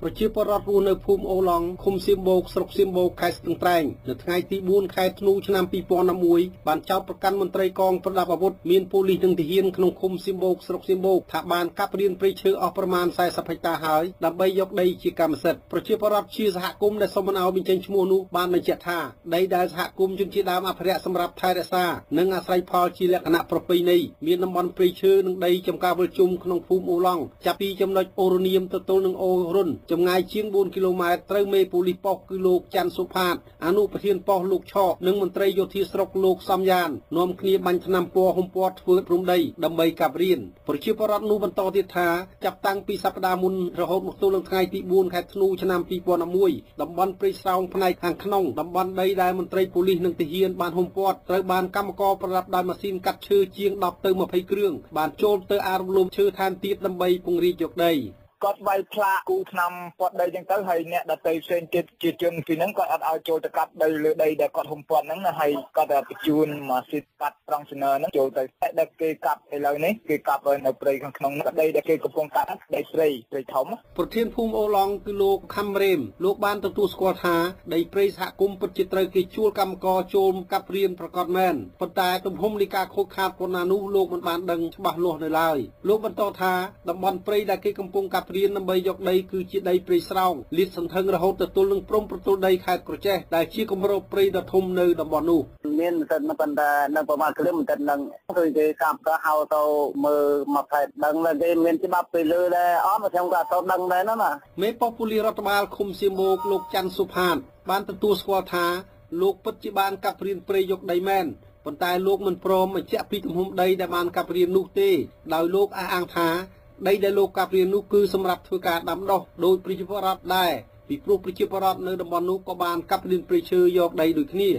ប្រជាពលរដ្ឋរស់នៅភូមិអូឡង់ឃុំសៀមបូកស្រុកសៀមបូកខេត្តស្ទឹងត្រែងនៅថ្ងៃទី4 ខែធ្នូឆ្នាំ2011បានចោទប្រកាន់មន្ត្រីកងប្រដាប់អាវុធមានប៉ូលីសនិងទាហានក្នុងឃុំសៀមបូកស្រុកសៀមបូកថាបានកាប់រៀនព្រៃឈើអស់ប្រមាណ40ហិកតាហើយដើម្បីយកដីជាកម្មសិទ្ធិប្រជាពលរដ្ឋជាសហគមន៍ដែលសុំមិនឲ្យបញ្ចេញឈ្មោះនោះបានបញ្ជាក់ថាដីដែលសហគមន៍ជនជាតិដើមអភិរក្សសម្រាប់ថែរក្សានិងអាស្រ័យផលជាលក្ខណៈប្រពៃណីមានតំបន់ព្រៃឈើនិងដីចំការវិលជុំក្នុងភូមិអូឡង់ចាប់ពីចំណុចអូរនាមទៅទល់នឹងអូរុនចម្ងាយជាង4 គីឡូម៉ែត្រត្រូវមេប៉ូលីសប៉ុស្តិ៍គឺលោកច័ន្ទសុផាតអនុប្រធានប៉ុស្តិ៍លោកឆកនិងមន្ត្រីយោធាស្រុកលោកសំយ៉ាននាំគ្នាបាញ់ថ្នាំពណ៌ហុំពណ៌ធ្វើព្រំដីដើម្បីកាប់រៀនប្រជាពលរដ្ឋនោះបន្តទៀតថាចាប់តាំងពីសប្តាហ៍មុនរហូតមកទល់នឹងថ្ងៃទី4 ខែធ្នូឆ្នាំ2011តំបន់ព្រៃស្រោងផ្នែកខាងក្នុងតំបន់ដីដែលមន្ត្រីប៉ូលីសនិងទាហានបានហុំពណ៌ត្រូវបានកម្មករប្រដាប់ដោយម៉ាស៊ីនកាត់ឈើជាង10ទៅ20គ្រឿងបានចូលទៅអារំលោភឈើថែមទៀតដើម្បីពង្រីកយកដីគាត់វាយផ្លាកគូឆ្នាំពាត់ដីចឹងទៅហើយអ្នកដតីផ្សេងទៀតជាជនពីហ្នឹងគាត់អត់ឲ្យចូលទៅកាប់ដីលើដីដែលគាត់ហុំពាត់ហ្នឹងណាហើយគាត់ទៅបញ្ជូនម៉ាស៊ីនកាត់ត្រង់ស្នើហ្នឹងចូលទៅតែគេកាប់ឥឡូវនេះគេកាប់នៅព្រៃខាងក្នុងដីដែលគេកំពុងកាត់ដីព្រៃធំប្រធានភូមិអូឡង់គឺលោកខំរ៉េមលោកបានទទួលស្គាល់ថាដីព្រៃសហគមន៍ពិតជាត្រូវគេជួលកម្មករចូលកាប់រៀនប្រកាសមែនប៉ុន្តែទំហំនៃការខូចខាតប៉ុណ្ណានោះលោកមិនបានដឹងច្បាស់លាស់នៅឡើយលោកបន្តថាតំបន់ព្រៃដែលគេកំពុងកាប់រៀនដើម្បីយកដីគឺជាដីព្រៃស្រោងលាតសន្ធឹងរហូតទៅទល់នឹងព្រំប្រទល់ដីខេត្តក្រចេះដែលជាគម្របព្រៃដ៏ធំនៅតំបន់នោះមានតែប៉ុន្តែនៅប្រមាណគីឡូម៉ែត្រនឹងគឺគេកាប់ទៅហៅទៅមើលមកខេត្តដឹងតែគេមានច្បាប់ពីលើដែរអត់ខ្ញុំក៏ទៅដឹងដែរណាមេប៉ុស្តិ៍ប៉ូលីសរដ្ឋបាលឃុំសៀមបូកលោកច័ន្ទសុផាតបានទទួលស្គាល់ថាលោកពិតជាបានកាប់រៀនព្រៃយកដីមែនប៉ុន្តែលោកមិនព្រមបញ្ជាក់ពីទំហំដីដែលបានកាប់រៀននោះទេដោយលោកអះអាងថាដីដែលលោកកាប់រៀននោះគឺសម្រាប់ធ្វើការដាំដុះដោយប្រជាពលរដ្ឋដែរពីព្រោះប្រជាពលរដ្ឋនៅតំបន់នោះក៏បានកាប់រៀនព្រៃឈើយកដីដូចគ្នា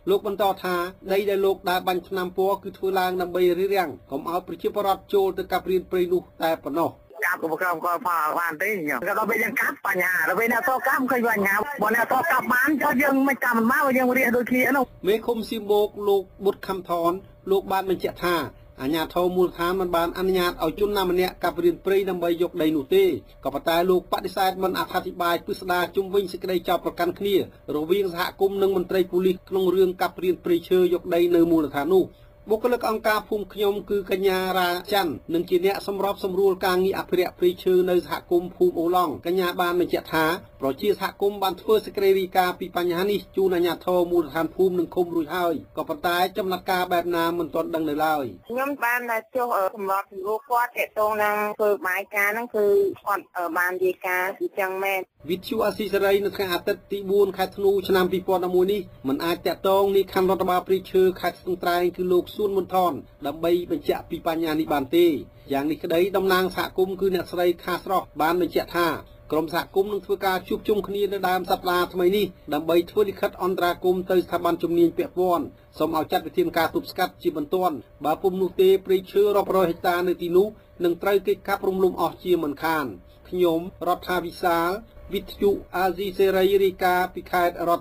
លោកបន្តថាដីដែលលោកដែលបាញ់ថ្នាំពណ៌គឺធ្វើឡើងដើម្បីរារាំងកុំឲ្យប្រជាពលរដ្ឋចូលទៅកាប់រៀនព្រៃនោះតែប៉ុណ្ណោះកាប់ក៏ក្រោមក៏ផលបានទេខ្ញុំក៏ដល់ពេលយើងកាប់បញ្ហាដល់ពេលអ្នកតកាប់ឃើញបញ្ហាបើអ្នកតកាប់បានចុះយើងមិនកាប់មិនបានយើងរៀនដូចគ្នានោះមេឃុំសៀមបូកលោកបុតខំថនលោកបានបញ្ជាក់ថាអាជ្ញាធរមូលដ្ឋានមិនបានអនុញ្ញាតឲ្យជនណាម្នាក់កាប់រៀនព្រៃដើម្បីយកដីនោះទេក៏ប៉ុន្តែលោកបដិសេធមិនអធិប្បាយពិស្ដារជុំវិញសេចក្តីចោទប្រកាន់គ្នារវាងសហគមន៍និងមន្ត្រីប៉ូលីសក្នុងរឿងកាប់រៀនព្រៃឈើយកដីនៅមូលដ្ឋាននោះបុគ្គលិកអង្គការភូមិខ្ញុំគឺកញ្ញារាច័ន្ទនិងជាអ្នកសម្របសម្រួលការងារអភិរក្សព្រៃឈើនៅសហគមន៍ភូមិអូឡង់កញ្ញាបានបញ្ជាក់ថាប្រជាសហគមន៍បានធ្វើសេចក្តីរាយការណ៍ពីបញ្ហានេះជូនអាជ្ញាធរមូលដ្ឋានភូមិនិងឃុំរួចហើយក៏ប៉ុន្តែចំណាត់ការបែបណាមិនទាន់ដឹងនៅឡើយខ្ញុំបានចុះសម្របសម្រួលគាត់ទាក់ទងនឹងធ្វើបាយការហ្នឹងគឺគាត់បានរាយការណ៍អញ្ចឹងមែនវិទ្យុអាស៊ីសេរីនៅថ្ងៃអាទិត្យទី4 ខែធ្នូឆ្នាំ2011នេះមិនអាចតាក់ទងនាយខណ្ឌរដ្ឋបាលព្រៃឈើខេត្តស្ទឹងត្រែងគឺលោកសួនមុនថនដើម្បីបញ្ជាក់ពីបញ្ហានេះបានទេយ៉ាងនេះក្តីតំណាងសហគមន៍គឺអ្នកស្រីខាស្រស់បានបញ្ជាក់ថាក្រុមសហគមន៍នឹងធ្វើការជួបជុំគ្នានៅដើមសប្តាហ៍ថ្មីនេះដើម្បីធ្វើលិខិតអន្តរាគមន៍ទៅស្ថាប័នជំនាញពាក់ព័ន្ធសូមឲ្យចាត់វិធានការទប់ស្កាត់ជាបន្ទាន់បើពុំនោះទេព្រៃឈើរាប់រយហិកតានៅទីនោះនឹងត្រូវគេកាប់រំលំអស់ជាមិនខានខ្ញុំរដ្ឋាវិសាលវិទ្យុអាស៊ីសេរីរាយការណ៍ពីខេត្តរត